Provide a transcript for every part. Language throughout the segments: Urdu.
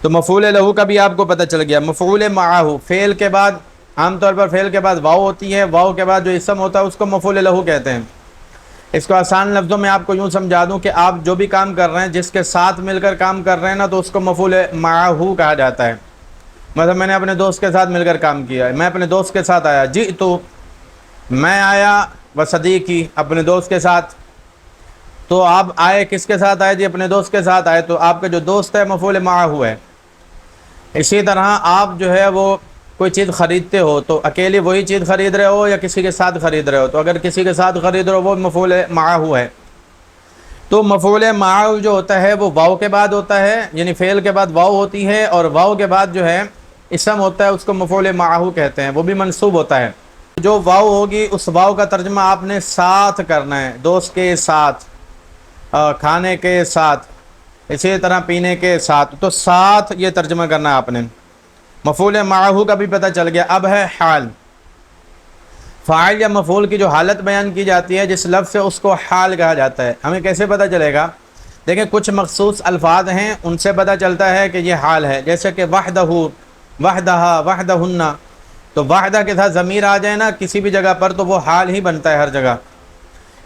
تو مفعول لہو کا بھی آپ کو پتہ چل گیا۔ مفعول معہ، فعل کے بعد عام طور پر فعل کے بعد واو ہوتی ہے، واو کے بعد جو اسم ہوتا ہے اس کو مفعول لہو کہتے ہیں۔ اس کو آسان لفظوں میں آپ کو یوں سمجھا دوں کہ آپ جو بھی کام کر رہے ہیں، جس کے ساتھ مل کر کام کر رہے ہیں نا، تو اس کو مفعول معہ کہا جاتا ہے۔ مطلب میں نے اپنے دوست کے ساتھ مل کر کام کیا ہے، میں اپنے دوست کے ساتھ آیا، جئت، میں آیا، و صدیقی، اپنے دوست کے ساتھ۔ تو آپ آئے کس کے ساتھ آئے؟ جی اپنے دوست کے ساتھ آئے، تو آپ کا جو دوست ہے مفعول معہ ہے۔ اسی طرح آپ جو ہے وہ کوئی چیز خریدتے ہو تو اکیلی وہی چیز خرید رہے ہو یا کسی کے ساتھ خرید رہے ہو؟ تو اگر کسی کے ساتھ خرید رہے ہو وہ مفعول معہ ہے۔ تو مفعول معہ جو ہوتا ہے وہ واو کے بعد ہوتا ہے، یعنی فعل کے بعد واو ہوتی ہے، اور واو کے بعد جو ہے اسم ہوتا ہے، اس کو مفعول معہ کہتے ہیں، وہ بھی منصوب ہوتا ہے۔ جو واو ہوگی اس واو کا ترجمہ آپ نے ساتھ کرنا ہے، دوست کے ساتھ، کھانے کے ساتھ، اسی طرح پینے کے ساتھ، تو ساتھ یہ ترجمہ کرنا ہے آپ نے۔ مفعول معہ کا بھی پتہ چل گیا۔ اب ہے حال۔ فاعل یا مفعول کی جو حالت بیان کی جاتی ہے جس لفظ سے، اس کو حال کہا جاتا ہے۔ ہمیں کیسے پتہ چلے گا؟ دیکھیں کچھ مخصوص الفاظ ہیں ان سے پتہ چلتا ہے کہ یہ حال ہے، جیسے کہ وحدہ، وحدہا، وحدہن، تو وحدہ کے ساتھ ضمیر آ جائے نا کسی بھی جگہ پر تو وہ حال ہی بنتا ہے ہر جگہ۔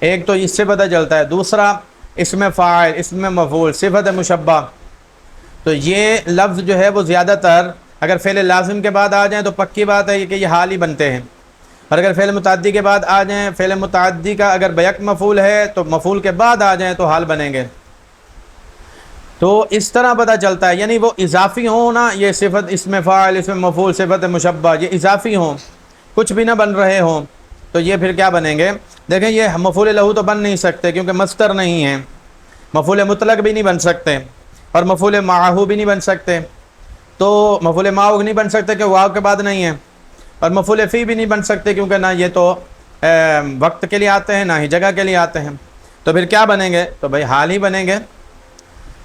ایک تو اس سے پتہ چلتا ہے۔ دوسرا اسم فاعل، اسم مفعول، صفت مشبہ، تو یہ لفظ جو ہے وہ زیادہ تر اگر فعل لازم کے بعد آ جائیں تو پکی بات ہے کہ یہ حال ہی بنتے ہیں، اور اگر فعل متعدی کے بعد آ جائیں، فعل متعدی کا اگر بیک مفعول ہے تو مفعول کے بعد آ جائیں تو حال بنیں گے۔ تو اس طرح پتہ چلتا ہے، یعنی وہ اضافی ہوں نا، یہ صفت اسم فاعل، اسم مفعول، صفت مشبہ، یہ اضافی ہوں، کچھ بھی نہ بن رہے ہوں، تو یہ پھر کیا بنیں گے؟ دیکھیں یہ مفعول لہو تو بن نہیں سکتے کیونکہ مصدر نہیں ہے، مفعول مطلق بھی نہیں بن سکتے، اور مفعول معہ بھی نہیں بن سکتے۔ تو مفعول معہ نہیں بن سکتے کہ واو کے بعد نہیں ہے، اور مفعول فی بھی نہیں بن سکتے کیونکہ نہ یہ تو وقت کے لیے آتے ہیں نہ ہی جگہ کے لیے آتے ہیں۔ تو پھر کیا بنیں گے؟ تو بھائی حال ہی بنیں گے۔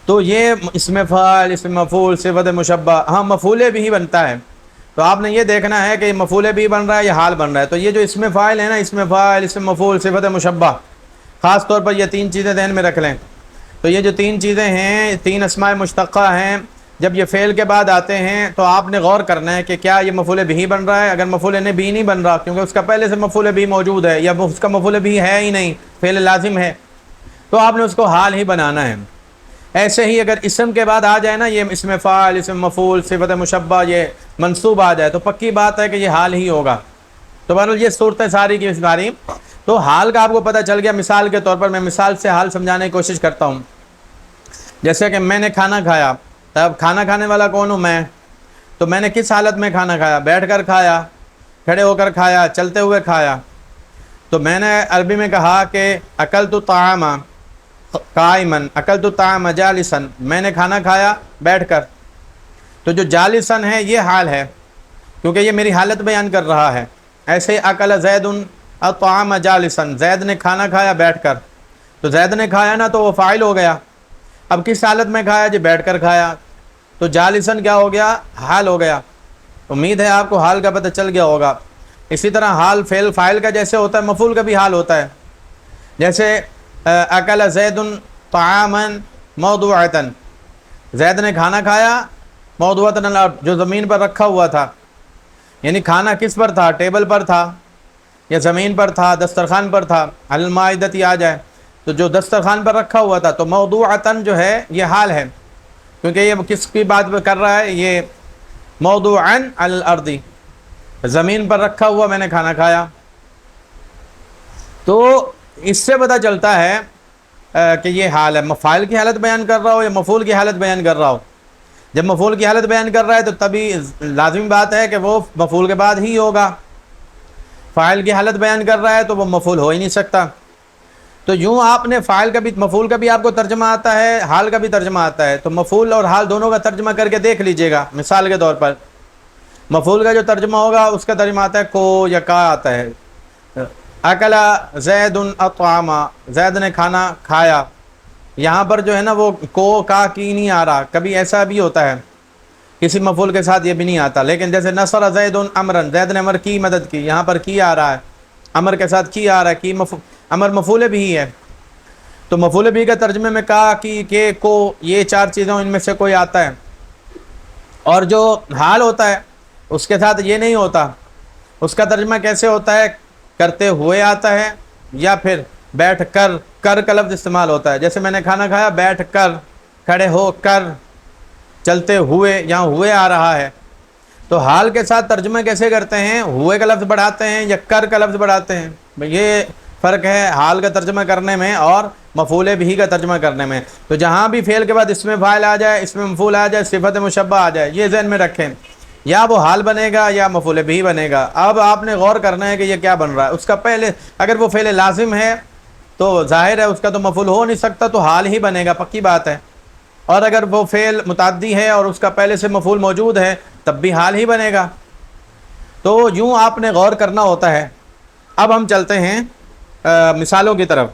تو یہ اسم فاعل، اسم مفعول، صفت مشبہ، ہاں مفعول بھی ہی بنتا ہے۔ تو آپ نے یہ دیکھنا ہے کہ مفعول بھی بن رہا ہے یا حال بن رہا ہے۔ تو یہ جو اسم فاعل ہے نا، اسم فاعل، اسم مفعول، صفت مشبہ، خاص طور پر یہ تین چیزیں ذہن میں رکھ لیں۔ تو یہ جو تین چیزیں ہیں، تین اسماء مشتقہ ہیں، جب یہ فعل کے بعد آتے ہیں تو آپ نے غور کرنا ہے کہ کیا یہ مفعول بھی بن رہا ہے۔ اگر مفعول بھی نہیں بن رہا کیونکہ اس کا پہلے سے مفعول بھی موجود ہے، یا اس کا مفعول بھی ہے ہی نہیں، فعل لازم ہے، تو آپ نے اس کو حال ہی بنانا ہے۔ ایسے ہی اگر اسم کے بعد آ جائے نا، یہ اسم فاعل، اسم مفعول، صفت مشبہ، یہ منصوب آ جائے تو پکی بات ہے کہ یہ حال ہی ہوگا۔ تو بہرحال یہ صورتیں ساری کی ساری۔ تو حال کا آپ کو پتہ چل گیا۔ مثال کے طور پر میں مثال سے حال سمجھانے کی کوشش کرتا ہوں۔ جیسے کہ میں نے کھانا کھایا، تب کھانا کھانے والا کون ہوں؟ میں۔ تو میں نے کس حالت میں کھانا کھایا؟ بیٹھ کر کھایا، کھڑے ہو کر کھایا، چلتے ہوئے کھایا۔ تو میں نے عربی میں کہا کہ اکلت الطعام قائما، اکلت الطعام جالسا، میں نے کھانا کھایا بیٹھ کر۔ تو جو جالسا ہے یہ حال ہے کیونکہ یہ میری حالت بیان کر رہا ہے۔ ایسے ہی اکل زید الطعام جالسا، زید نے کھانا کھایا بیٹھ کر، تو زید نے کھایا نا تو وہ فاعل ہو گیا۔ اب کس حالت میں کھایا؟ جی بیٹھ کر کھایا، تو جالسن کیا ہو گیا؟ حال ہو گیا۔ امید ہے آپ کو حال کا پتہ چل گیا ہوگا۔ اسی طرح حال فعل فاعل کا جیسے ہوتا ہے، مفعول کا بھی حال ہوتا ہے۔ جیسے اکل زید طعاما موضوعتا، زید نے کھانا کھایا موضوعتا، جو زمین پر رکھا ہوا تھا، یعنی کھانا کس پر تھا؟ ٹیبل پر تھا یا زمین پر تھا، دسترخوان پر تھا، علی المائدۃ آ جائے تو جو دسترخوان پر رکھا ہوا تھا، تو موضوعتا جو ہے یہ حال ہے کیونکہ یہ کس کی بات کر رہا ہے؟ یہ موضوعا علی الارض، زمین پر رکھا ہوا میں نے کھانا کھایا۔ تو اس سے پتہ چلتا ہے کہ یہ حال ہے، فاعل کی حالت بیان کر رہا ہو یا مفعول کی حالت بیان کر رہا ہو۔ جب مفعول کی حالت بیان کر رہا ہے تو تبھی لازمی بات ہے کہ وہ مفعول کے بعد ہی ہوگا۔ فاعل کی حالت بیان کر رہا ہے تو وہ مفعول ہو ہی نہیں سکتا۔ تو یوں آپ نے فاعل کا بھی، مفعول کا بھی آپ کو ترجمہ آتا ہے، حال کا بھی ترجمہ آتا ہے، تو مفعول اور حال دونوں کا ترجمہ کر کے دیکھ لیجئے گا۔ مثال کے طور پر مفعول کا جو ترجمہ ہوگا اس کا ترجمہ آتا ہے کو یا کا آتا ہے۔ اکل زید الطعام، زید نے کھانا کھایا، یہاں پر جو ہے نا وہ کو کا کی نہیں آ رہا، کبھی ایسا بھی ہوتا ہے کسی مفعول کے ساتھ یہ بھی نہیں آتا۔ لیکن جیسے نصر زید امرا، زید نے امر کی مدد کی، یہاں پر کی آ رہا ہے، امر کے ساتھ کی آ رہا ہے، کی امر مفعول بھی ہے۔ تو مفعول بھی کا ترجمے میں کا، کی، کے، کو، یہ چار چیزوں ان میں سے کوئی آتا ہے۔ اور جو حال ہوتا ہے اس کے ساتھ یہ نہیں ہوتا، اس کا ترجمہ کیسے ہوتا ہے؟ کرتے ہوئے آتا ہے یا پھر بیٹھ کر کا لفظ استعمال ہوتا ہے. جیسے میں نے کھانا کھایا، بیٹھ کر، کھڑے ہو کر، چلتے ہوئے، یہاں ہوئے آ رہا ہے. تو حال کے ساتھ ترجمہ کیسے کرتے ہیں؟ ہوئے کا لفظ بڑھاتے ہیں یا کر کا لفظ بڑھاتے ہیں؟ یہ فرق ہے حال کا ترجمہ کرنے میں اور مفعول بہ کا ترجمہ کرنے میں. تو جہاں بھی فعل کے بعد اسم فاعل آ جائے، اسم مفعول آ جائے، صفت مشبہ آ جائے، یہ ذہن میں رکھیں، یا وہ حال بنے گا یا مفعول بہ بنے گا. اب آپ نے غور کرنا ہے کہ یہ کیا بن رہا ہے. اس کا پہلے اگر وہ فعل لازم ہے تو ظاہر ہے اس کا تو مفعول ہو نہیں سکتا، تو حال ہی بنے گا، پکی بات ہے. اور اگر وہ فعل متعدی ہے اور اس کا پہلے سے مفعول موجود ہے تب بھی حال ہی بنے گا. تو یوں آپ نے غور کرنا ہوتا ہے. اب ہم چلتے ہیں مثالوں کی طرف.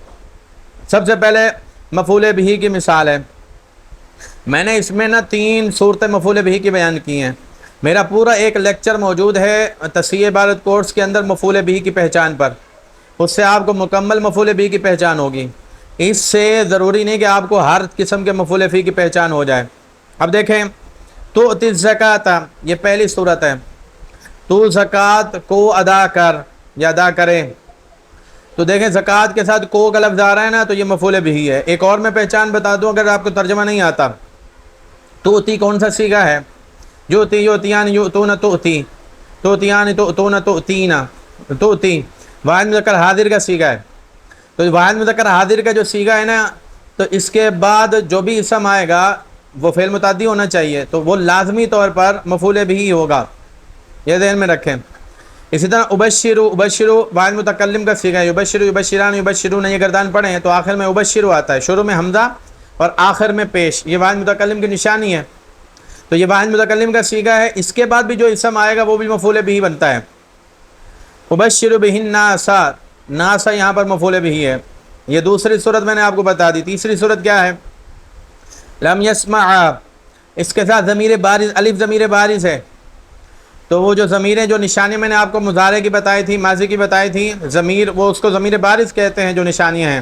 سب سے پہلے مفعول بہ کی مثال ہے. میں نے اس میں 3 صورتیں مفعول بہ کی بیان کی ہیں. میرا پورا ایک لیکچر موجود ہے تصحیح عبارت کورس کے اندر مفعول بہ کی پہچان پر. اس سے آپ کو مکمل مفعول بہ کی پہچان ہوگی. اس سے ضروری نہیں کہ آپ کو ہر قسم کے مفعول بہ کی پہچان ہو جائے. اب دیکھیں، تؤتی الزکوٰۃ، یہ پہلی صورت ہے. تو زکوٰۃ کو ادا کر یا ادا کرے. تو دیکھیں زکوٰۃ کے ساتھ کو کا لفظ آ رہا ہے نا، تو یہ مفعول بہ ہے. ایک اور میں پہچان بتا دوں اگر آپ کو ترجمہ نہیں آتا. تؤتی کون سا صیغہ ہے؟ یؤتی، یؤتیان، یؤتون، تؤتی، تؤتیان، تؤتون، تؤتینا، تؤتی واحد مذکر حاضر کا صیغہ ہے. تو واحد مذکر حاضر کا جو صیغہ ہے نا، تو اس کے بعد جو بھی اسم آئے گا وہ فعل متعدی ہونا چاہیے، تو وہ لازمی طور پر مفعول بہ ہوگا، یہ ذہن میں رکھیں. اسی طرح ابشرو، ابشرو واحد متکلم کا صیغہ ہے. یبشرو، یبشران، یبشرون، یہ گردان پڑھیں تو آخر میں ابشرو آتا ہے، شروع میں حمزہ اور آخر میں پیش. یہ واحد متکلم کی نشانی ہے. تو یہ واحد متکلم کا صیغہ ہے. اس کے بعد بھی جو اسم آئے گا وہ بھی مفعول بہ بنتا ہے. ابشر بہ الناس، ناس یہاں پر مفعول بہ ہے. یہ دوسری صورت میں نے آپ کو بتا دی. تیسری صورت کیا ہے؟ لم یسمع، اس کے ساتھ ضمیر بارز، الف ضمیر بارز ہے. تو وہ جو ضمیریں جو نشانی میں نے آپ کو مضارع کی بتائی تھی، ماضی کی بتائی تھی، ضمیر وہ اس کو ضمیر بارز کہتے ہیں جو نشانیاں ہیں.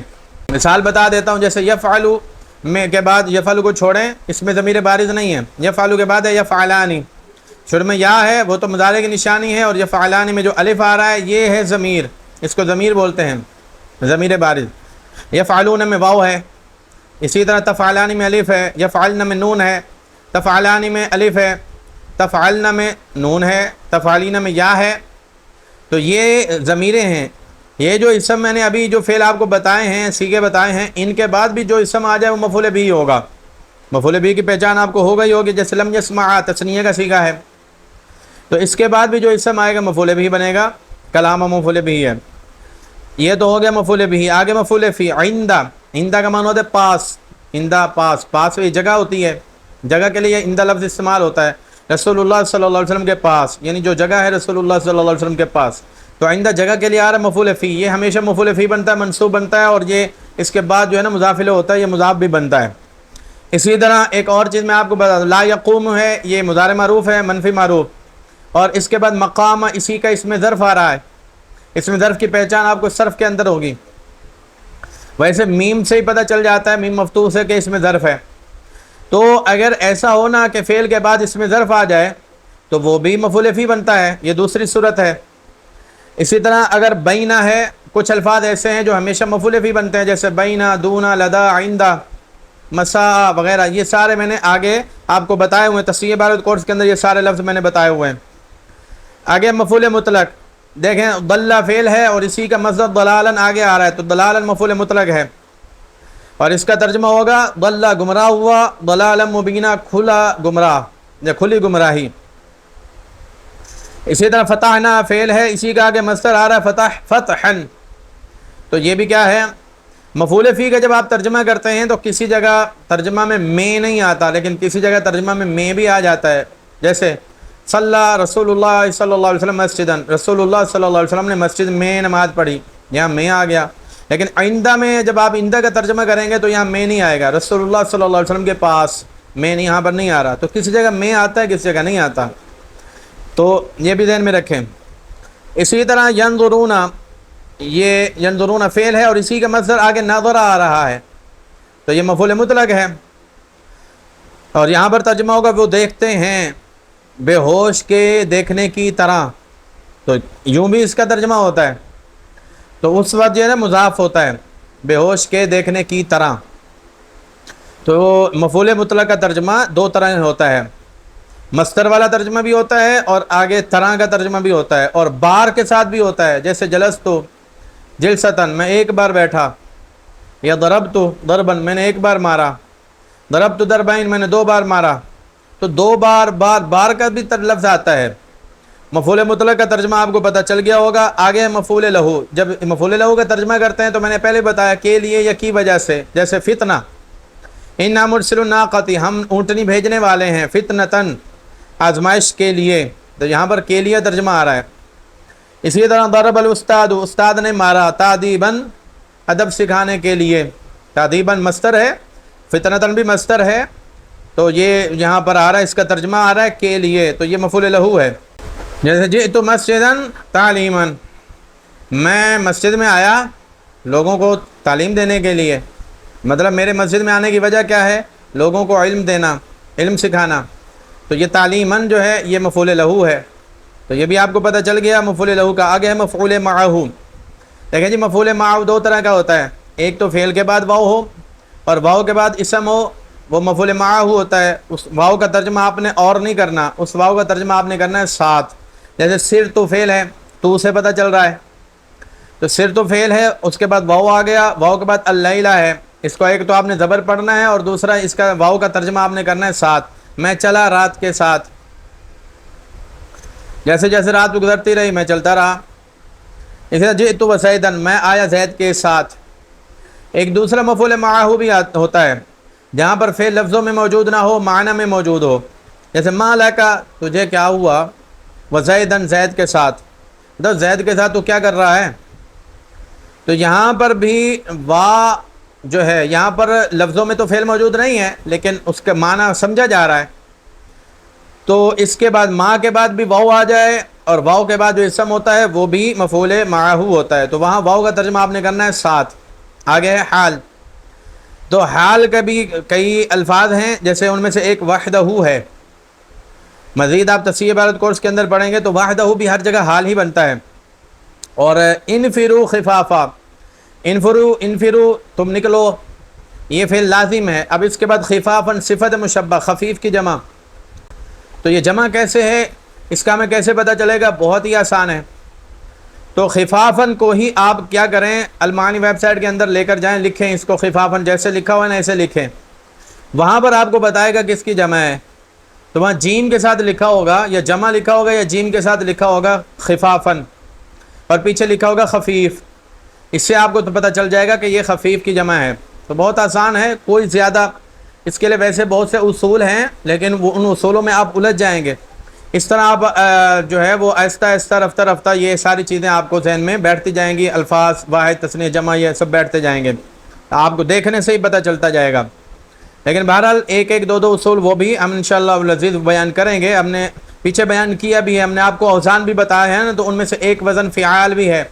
مثال بتا دیتا ہوں، جیسے یفعلوا میں کے بعد یفعلوا کو چھوڑیں، اس میں ضمیر بارز نہیں ہے. یفعلوا کے بعد ہے یفعلان، شروع میں یا ہے وہ تو مضارع کی نشانی ہے، اور یفعلان میں جو الف آ رہا ہے یہ ہے ضمیر، اس کو ضمیر بولتے ہیں، ضمیر بارز. یفعلون میں واو ہے. اسی طرح تفعلان میں الف ہے. یفعلن میں نون ہے. تفعلان میں الف ہے. تفعلن میں نون ہے. تفعلین میں یا ہے. تو یہ ضمیریں ہیں. یہ جو اسم میں نے ابھی جو فعل آپ کو بتائے ہیں، صیغے بتائے ہیں، ان کے بعد بھی جو اسم آ جائے وہ مفعول بہ ہوگا. مفعول بہ کی پہچان آپ کو ہو گئی ہوگی. جیسے لم یسمع تثنیہ کا صیغہ ہے، تو اس کے بعد بھی جو اسم آئے گا مفعول بہ بنے گا. کلام مفعول بہ ہے. یہ تو ہو گیا مفعول بہ. آگے مفعول فی. عندہ، عندہ کا معنی ہوتا ہے پاس. عندہ پاس، پاس یہ جگہ ہوتی ہے، جگہ کے لیے عندہ لفظ استعمال ہوتا ہے. رسول اللہ صلی اللہ علیہ وسلم کے پاس، یعنی جو جگہ ہے رسول اللہ صلی اللہ علیہ وسلم کے پاس. تو عندہ جگہ کے لیے آ رہا ہے مفعول فی. یہ ہمیشہ مفعول فی بنتا ہے، منصوب بنتا ہے، اور یہ اس کے بعد جو ہے نا مضاف الیہ ہوتا ہے، یہ مضاف بھی بنتا ہے. اسی طرح ایک اور چیز میں آپ کو بتا دوں، لا یقوم ہے، یہ مضارع معروف ہے، منفی معروف، اور اس کے بعد مقام اسی کا اس میں ظرف آ رہا ہے. اس میں ظرف کی پہچان آپ کو صرف کے اندر ہوگی. ویسے میم سے ہی پتہ چل جاتا ہے، میم مفتوح سے، کہ اس میں ظرف ہے. تو اگر ایسا ہونا کہ فعل کے بعد اس میں ظرف آ جائے تو وہ بھی مفعول فی بنتا ہے. یہ دوسری صورت ہے. اسی طرح اگر بینہ ہے، کچھ الفاظ ایسے ہیں جو ہمیشہ مفعول فی بنتے ہیں، جیسے بینہ، دونا، لدا، عندہ، مسا وغیرہ. یہ سارے میں نے آگے آپ کو بتائے ہوئے ہیں، تصحیح عبارت کورس کے اندر یہ سارے لفظ میں نے بتائے ہوئے ہیں. آگے مفعول مطلق دیکھیں، ضل فعل ہے اور اسی کا مصدر ضلالن آگے آ رہا ہے، تو ضلالن مفعول مطلق ہے، اور اس کا ترجمہ ہوگا ضل گمراہ ہوا، ضلالا مبینہ کھلا گمراہ یا کھلی گمراہی. اسی طرح فتحنا فعل ہے، اسی کا آگے مصدر آ رہا ہے فتح، فتحن. تو یہ بھی کیا ہے؟ مفعول فی کا جب آپ ترجمہ کرتے ہیں تو کسی جگہ ترجمہ میں نہیں آتا، لیکن کسی جگہ ترجمہ میں بھی آ جاتا ہے. جیسے صلی رسول اللہ صلی اللہ علیہ وسلم مسجدن، رسول اللہ صلی اللہ علیہ وسلم نے مسجد میں نماز پڑھی، یہاں میں آ گیا. لیکن آئندہ میں جب آپ آئندہ کا ترجمہ کریں گے تو یہاں میں نہیں آئے گا. رسول اللہ صلی اللہ علیہ وسلم کے پاس میں نہیں، یہاں پر نہیں آ رہا. تو کسی جگہ میں آتا ہے، کسی جگہ نہیں آتا. تو یہ بھی ذہن میں رکھیں. اسی طرح ینظرون، یہ ینظرون فعل ہے اور اسی کا مصدر آگے نظر آ رہا ہے، تو یہ مفعول مطلق ہے، اور یہاں پر ترجمہ ہوگا وہ دیکھتے ہیں. بے ہوش کے دیکھنے کی طرح، تو یوں بھی اس کا ترجمہ ہوتا ہے، تو اس وقت جو ہے نا مضاف ہوتا ہے، بے ہوش کے دیکھنے کی طرح۔ تو مفعول مطلق کا ترجمہ دو طرح ہوتا ہے، مصدر والا ترجمہ بھی ہوتا ہے اور آگے طرح کا ترجمہ بھی ہوتا ہے، اور بار کے ساتھ بھی ہوتا ہے، جیسے جلستو جلستن، میں ایک بار بیٹھا، یا ضربتو ضربن، میں نے ایک بار مارا، ضربتو ضربین، میں نے دو بار مارا۔ تو دو بار بار کا بھی لفظ آتا ہے۔ مفعول مطلق کا ترجمہ آپ کو پتہ چل گیا ہوگا۔ آگے ہے مفعول لہو۔ جب مفعول لہو کا ترجمہ کرتے ہیں تو میں نے پہلے بتایا کے لیے یا کی وجہ سے، جیسے فتنہ، انا مرسل الناقۃ، ہم اونٹنی بھیجنے والے ہیں، فتنتن، آزمائش کے لیے، تو یہاں پر کے لیے ترجمہ آ رہا ہے۔ اسی طرح ضرب الاستاد، استاد نے مارا، تادیباً، ادب سکھانے کے لیے، تادیباً مصدر ہے، فتنتن بھی مصدر ہے، تو یہ یہاں پر آ رہا ہے، اس کا ترجمہ آ رہا ہے کے لیے، تو یہ مفعول لہو ہے۔ جیسے جئت مسجدا تعلیما، میں مسجد میں آیا لوگوں کو تعلیم دینے کے لیے، مطلب میرے مسجد میں آنے کی وجہ کیا ہے؟ لوگوں کو علم دینا، علم سکھانا، تو یہ تعلیماً جو ہے یہ مفعول لہو ہے۔ تو یہ بھی آپ کو پتہ چل گیا مفعول لہو کا۔ آگے ہے مفعول معہ۔ دیکھیں جی، مفعول معہ دو طرح کا ہوتا ہے، ایک تو فعل کے بعد واو ہو اور واو کے بعد اسم ہو، وہ مفعول معہ ہوتا ہے۔ اس واو کا ترجمہ آپ نے اور نہیں کرنا، اس واو کا ترجمہ آپ نے کرنا ہے ساتھ۔ جیسے سر تو فعل ہے، تو سے پتہ چل رہا ہے، تو سر تو فعل ہے، اس کے بعد واو آ گیا، واو کے بعد اللیلہ ہے، اس کو ایک تو آپ نے زبر پڑھنا ہے اور دوسرا اس کا واو کا ترجمہ آپ نے کرنا ہے ساتھ۔ میں چلا رات کے ساتھ، جیسے جیسے رات گزرتی رہی میں چلتا رہا۔ اسی طرح جئت وزیدن، میں آیا زید کے ساتھ۔ ایک دوسرا مفعول معہ بھی ہوتا ہے جہاں پر فعل لفظوں میں موجود نہ ہو، معنی میں موجود ہو، جیسے ما لکا، تجھے کیا ہوا، وزیدن، زید کے ساتھ، تو زید کے ساتھ تو کیا کر رہا ہے؟ تو یہاں پر بھی وا جو ہے، یہاں پر لفظوں میں تو فعل موجود نہیں ہے لیکن اس کا معنی سمجھا جا رہا ہے، تو اس کے بعد ما کے بعد بھی واو آ جائے اور واو کے بعد جو اسم ہوتا ہے وہ بھی مفعول معہ ہوتا ہے، تو وہاں واو کا ترجمہ آپ نے کرنا ہے ساتھ۔ آگے ہے حال۔ تو حال کا بھی کئی الفاظ ہیں، جیسے ان میں سے ایک وحدہ ہے، مزید آپ تفسیر عبارت کورس کے اندر پڑھیں گے تو وحدہ بھی ہر جگہ حال ہی بنتا ہے۔ اور انفرو خفافا، انفرو تم نکلو، یہ فعل لازم ہے۔ اب اس کے بعد خفافا صفت مشبہ، خفیف کی جمع، تو یہ جمع کیسے ہے، اس کا ہمیں کیسے پتہ چلے گا؟ بہت ہی آسان ہے۔ تو خفافن کو ہی آپ کیا کریں، المعانی ویب سائٹ کے اندر لے کر جائیں، لکھیں اس کو خفافن، جیسے لکھا ہوا ہے نا ایسے لکھیں، وہاں پر آپ کو بتائے گا کس کی جمع ہے، تو وہاں جیم کے ساتھ لکھا ہوگا یا جمع لکھا ہوگا یا جیم کے ساتھ لکھا ہوگا خفافن، اور پیچھے لکھا ہوگا خفیف، اس سے آپ کو تو پتہ چل جائے گا کہ یہ خفیف کی جمع ہے۔ تو بہت آسان ہے، کوئی زیادہ اس کے لیے ویسے بہت سے اصول ہیں لیکن وہ ان اصولوں میں آپ الجھ جائیں گے۔ اس طرح آپ جو ہے وہ آہستہ آہستہ رفتہ رفتہ یہ ساری چیزیں آپ کو ذہن میں بیٹھتی جائیں گی، الفاظ، واحد، تثنیہ، جمع، یہ سب بیٹھتے جائیں گے، آپ کو دیکھنے سے ہی پتہ چلتا جائے گا۔ لیکن بہرحال ایک ایک دو دو اصول وہ بھی ہم انشاءاللہ العزیز بیان کریں گے۔ ہم نے پیچھے بیان کیا بھی ہے، ہم نے آپ کو اوزان بھی بتایا ہے نا، تو ان میں سے ایک وزن فعال بھی ہے،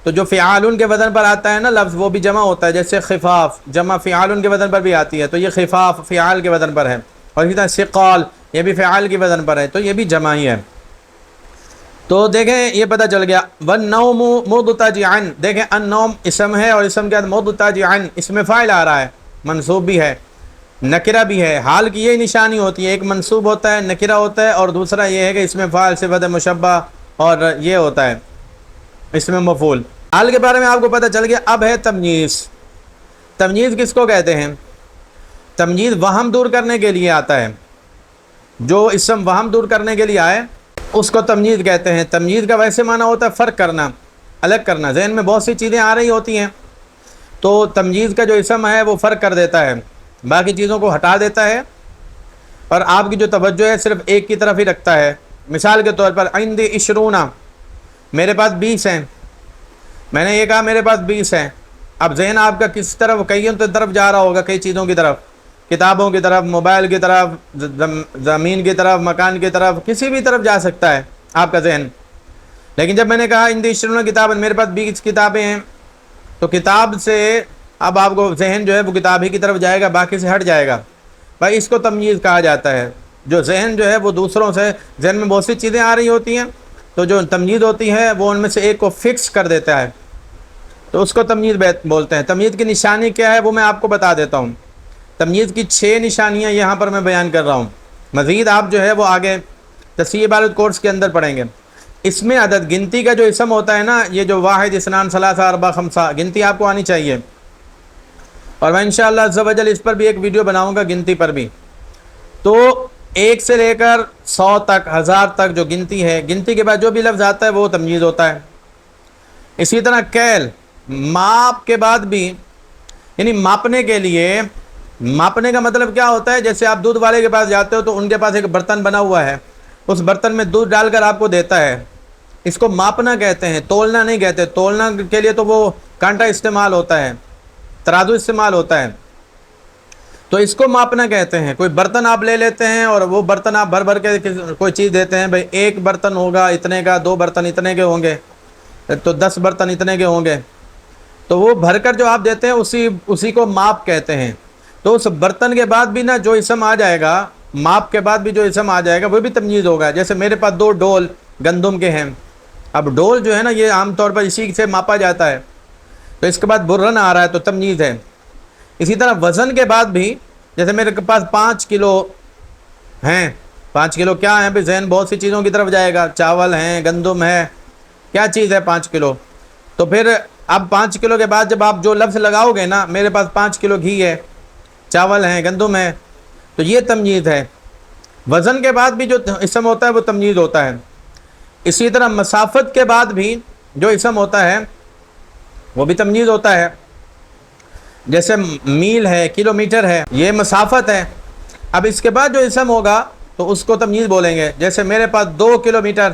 تو جو فعالن کے وزن پر آتا ہے نا لفظ، وہ بھی جمع ہوتا ہے، جیسے خفاف جمع فعالن کے وزن پر بھی آتی ہے، تو یہ خفاف فعال کے وزن پر ہے، اور اسی طرح ثقال یہ بھی فعال کے وزن پر ہے، تو یہ بھی جمع ہی ہے۔ تو دیکھیں یہ پتہ چل گیا۔ والنوم مضطجعا، دیکھیں النوم اسم ہے اور اسم کے بعد مضطجعا اسم فاعل آ رہا ہے، منصوب بھی ہے، نکرہ بھی ہے۔ حال کی یہ نشانی ہوتی ہے، ایک منصوب ہوتا ہے، نکرہ ہوتا ہے، اور دوسرا یہ ہے کہ اسم فاعل صفت مشبہ اور یہ ہوتا ہے اسم مفعول۔ حال کے بارے میں آپ کو پتہ چل گیا۔ اب ہے تمییز۔ تمییز کس کو کہتے ہیں؟ تمییز وہم دور کرنے کے لیے آتا ہے، جو اسم وہم دور کرنے کے لیے آئے اس کو تمییز کہتے ہیں۔ تمییز کا ویسے معنی ہوتا ہے فرق کرنا، الگ کرنا۔ ذہن میں بہت سی چیزیں آ رہی ہوتی ہیں تو تمییز کا جو اسم ہے وہ فرق کر دیتا ہے، باقی چیزوں کو ہٹا دیتا ہے اور آپ کی جو توجہ ہے صرف ایک کی طرف ہی رکھتا ہے۔ مثال کے طور پر عندی 20، میرے پاس 20 ہیں، میں نے یہ کہا میرے پاس 20 ہیں، اب ذہن آپ کا کس طرف، کئیوں طرف جا رہا ہوگا، کئی چیزوں کی طرف، کتابوں کی طرف، موبائل کی طرف، زمین کی طرف، مکان کی طرف، کسی بھی طرف جا سکتا ہے آپ کا ذہن۔ لیکن جب میں نے کہا عندی 20 کتابیں، میرے پاس 20 کتابیں ہیں، تو کتاب سے اب آپ کو ذہن جو ہے وہ کتاب ہی کی طرف جائے گا، باقی سے ہٹ جائے گا۔ بھائی اس کو تمییز کہا جاتا ہے۔ جو ذہن جو ہے وہ دوسروں سے، ذہن میں بہت سی چیزیں آ رہی ہوتی ہیں، تو جو تمجید ہوتی ہے وہ ان میں سے ایک کو فکس کر دیتا ہے، تو اس کو تمجید بولتے ہیں۔ تمجید کی نشانی کیا ہے وہ میں آپ کو بتا دیتا ہوں۔ تمجید کی 6 نشانیاں یہاں پر میں بیان کر رہا ہوں، مزید آپ جو ہے وہ آگے تصحیح عبارت کورس کے اندر پڑھیں گے۔ اس میں عدد گنتی کا جو اسم ہوتا ہے نا، یہ جو واحد، اثنان، ثلاثہ، اربع، خمسہ، گنتی آپ کو آنی چاہیے، اور میں انشاءاللہ عز و جل اس پر بھی ایک ویڈیو بناؤں گا گنتی پر بھی۔ تو 1 سے لے کر 100 تک، 1000 تک جو گنتی ہے، گنتی کے بعد جو بھی لفظ آتا ہے وہ تمجید ہوتا ہے۔ اسی طرح کیل، ماپ کے بعد بھی، یعنی ماپنے کے لیے، ماپنے کا مطلب کیا ہوتا ہے؟ جیسے آپ دودھ والے کے پاس جاتے ہو تو ان کے پاس ایک برتن بنا ہوا ہے، اس برتن میں دودھ ڈال کر آپ کو دیتا ہے، اس کو ماپنا کہتے ہیں، تولنا نہیں کہتے۔ تولنا کے لیے تو وہ کانٹا استعمال ہوتا ہے، ترازو استعمال ہوتا ہے، تو اس کو ماپنا کہتے ہیں۔ کوئی برتن آپ لے لیتے ہیں اور وہ برتن آپ بھر بھر کے کوئی چیز دیتے ہیں، بھئی 1 برتن ہوگا اتنے کا، 2 برتن اتنے کے ہوں گے، تو 10 برتن اتنے کے ہوں گے، تو وہ بھر کر جو آپ دیتے ہیں اسی کو ماپ کہتے ہیں۔ تو اس برتن کے بعد بھی نا جو اسم آ جائے گا، ماپ کے بعد بھی جو اسم آ جائے گا وہ بھی تمجید ہوگا۔ جیسے میرے پاس 2 ڈول گندم کے ہیں، اب ڈول جو ہے نا یہ عام طور پر اسی سے ماپا جاتا ہے، تو اس کے بعد برن آ رہا ہے تو تمجید ہے۔ اسی طرح وزن کے بعد بھی، جیسے میرے پاس 5 کلو ہیں، 5 کلو کیا ہیں؟ بھائی ذہن بہت سی چیزوں کی طرف جائے گا، چاول ہیں، گندم ہے، کیا چیز ہے 5 کلو؟ تو پھر اب 5 کلو کے بعد جب آپ جو لفظ لگاؤ گے نا، میرے پاس 5 کلو گھی ہے، چاول ہیں، گندم ہے، تو یہ تمجید ہے۔ وزن کے بعد بھی جو اسم ہوتا ہے وہ تمجید ہوتا ہے۔ اسی طرح مسافت کے بعد بھی جو اسم ہوتا ہے وہ بھی تمجید ہوتا ہے۔ جیسے میل ہے، کلومیٹر ہے، یہ مسافت ہے۔ اب اس کے بعد جو اسم ہوگا تو اس کو تمجید بولیں گے۔ جیسے میرے پاس 2 کلومیٹر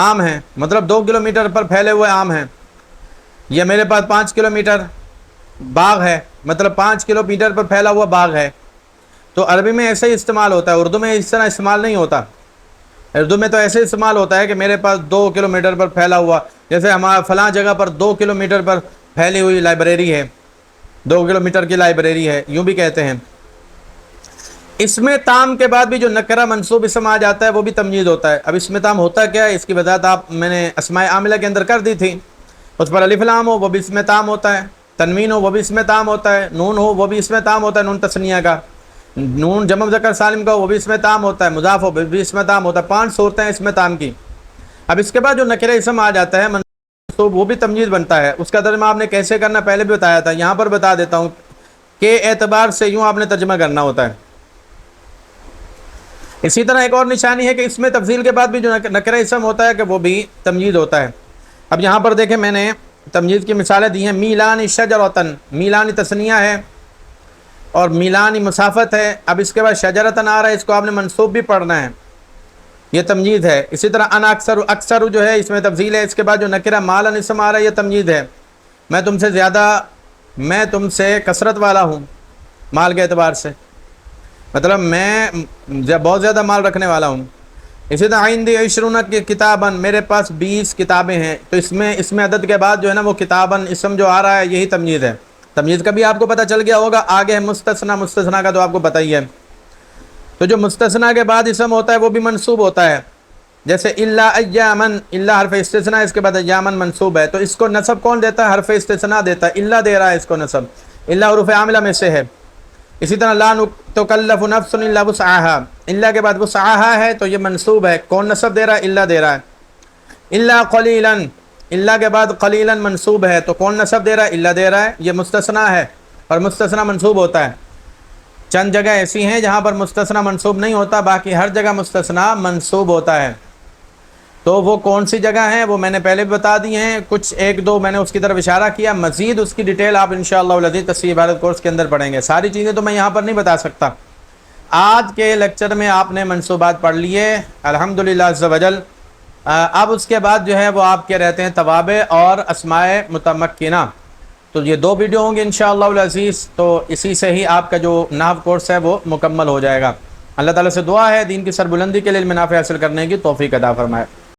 آم ہیں، مطلب 2 کلومیٹر پر پھیلے ہوئے آم ہیں، یا میرے پاس 5 کلومیٹر باغ ہے، مطلب 5 کلومیٹر پر پھیلا ہوا باغ ہے۔ تو عربی میں ایسے ہی استعمال ہوتا ہے، اردو میں اس طرح استعمال نہیں ہوتا۔ اردو میں تو ایسے استعمال ہوتا ہے کہ میرے پاس 2 کلومیٹر پر پھیلا ہوا، جیسے ہمارا فلاں جگہ پر 2 کلومیٹر پر پھیلی ہوئی لائبریری ہے، 2 کلومیٹر کی لائبریری ہے، یوں بھی کہتے ہیں۔ اسم تام کے بعد بھی جو نکرہ منصوب اسم آ جاتا ہے وہ بھی تمجید ہوتا ہے۔ اب اسم تام ہوتا کیا ہے، اس کی وضاحت میں نے اسماء عاملہ کے اندر کر دی تھی۔ اس پر الف لام ہو وہ بھی اسم تام ہوتا ہے، تنوین ہو وہ بھی اسم تام ہوتا ہے، نون ہو وہ بھی اسم تام ہوتا ہے، نون تثنیہ کا، نون جمع مذکر سالم کا وہ بھی اسم تام ہوتا ہے، مضاف ہو وہ بھی اسم تام ہوتا ہے۔ 5 صورتیں اسم تام کی۔ اب اس کے بعد جو نکرہ اسم آ جاتا ہے منصوب، وہ بھی تمجید بنتا ہے۔ اس کا ترجمہ آپ نے کیسے کرنا پہلے بھی بتایا تھا، یہاں پر بتا دیتا ہوں کہ اعتبار سے یوں آپ نے ترجمہ کرنا ہوتا ہے۔ اسی طرح ایک اور نشانی ہے کہ اس میں تفضیل کے بعد بھی جو نکرہ اسم ہوتا ہے کہ وہ بھی تمجید ہوتا ہے۔ اب یہاں پر دیکھیں میں نے تمجید کی مثالیں دی ہیں۔ میلان شجرتن، میلان تثنیہ ہے اور میلان مسافت ہے۔ اب اس کے بعد شجرتن آ رہا ہے، اس کو آپ نے منصوب بھی پڑھنا ہے، یہ تمجید ہے۔ اسی طرح ان اکثر، اکثر جو ہے اس میں تفضیل ہے، اس کے بعد جو نکرہ مالن اسم آ رہا ہے یہ تمجید ہے۔ میں تم سے کثرت والا ہوں مال کے اعتبار سے، مطلب میں بہت زیادہ مال رکھنے والا ہوں۔ اسی طرح عندی 20 کتاباً، میرے پاس 20 کتابیں ہیں، تو اس میں عدد کے بعد جو ہے نا وہ کتاباً اسم جو آ رہا ہے یہی تمجید ہے۔ تمجید کا بھی آپ کو پتہ چل گیا ہوگا۔ آگے ہے مستثنیٰ، مستثنیٰ کا تو آپ کو پتہ ہی ہے۔ تو جو مستثنیٰ کے بعد اسم ہوتا ہے وہ بھی منصوب ہوتا ہے، جیسے الا ایامن، الا حرف استثناء، اس کے بعد ایامن منصوب ہے، تو اس کو نصب کون دیتا ہے؟ حرف استثناء دیتا ہے، الا دے رہا ہے اس کو نصب، الا حروف عاملہ میں سے ہے۔ اسی طرح لا تکلف نفس الا وسعها، الا کے بعد وسعها ہے تو یہ منصوب ہے، کون نصب دے رہا ہے؟ الا دے رہا ہے۔ الا قلیلا، الا کے بعد قلیلا منصوب ہے تو کون نصب دے رہا ہے؟ الا دے رہا ہے، یہ مستثنیٰ ہے اور مستثنیٰ منصوب ہوتا ہے۔ چند جگہ ایسی ہیں جہاں پر مستثنیٰ منصوب نہیں ہوتا، باقی ہر جگہ مستثنیٰ منصوب ہوتا ہے۔ تو وہ کون سی جگہ ہیں وہ میں نے پہلے بھی بتا دی ہیں، کچھ 1-2 میں نے اس کی طرف اشارہ کیا، مزید اس کی ڈیٹیل آپ انشاءاللہ العزیز تصحیح عبارت کورس کے اندر پڑھیں گے۔ ساری چیزیں تو میں یہاں پر نہیں بتا سکتا۔ آج کے لیکچر میں آپ نے منصوبات پڑھ لیے الحمدللہ عز و جل۔ اب اس کے بعد جو ہے وہ آپ کے رہتے ہیں توابع اور اسماء متمکنہ، تو یہ 2 ویڈیو ہوں گے انشاءاللہ العزیز، تو اسی سے ہی آپ کا جو نحو کورس ہے وہ مکمل ہو جائے گا۔ اللہ تعالیٰ سے دعا ہے دین کی سربلندی کے لیے علم نافع حاصل کرنے کی توفیق عطا فرمائے۔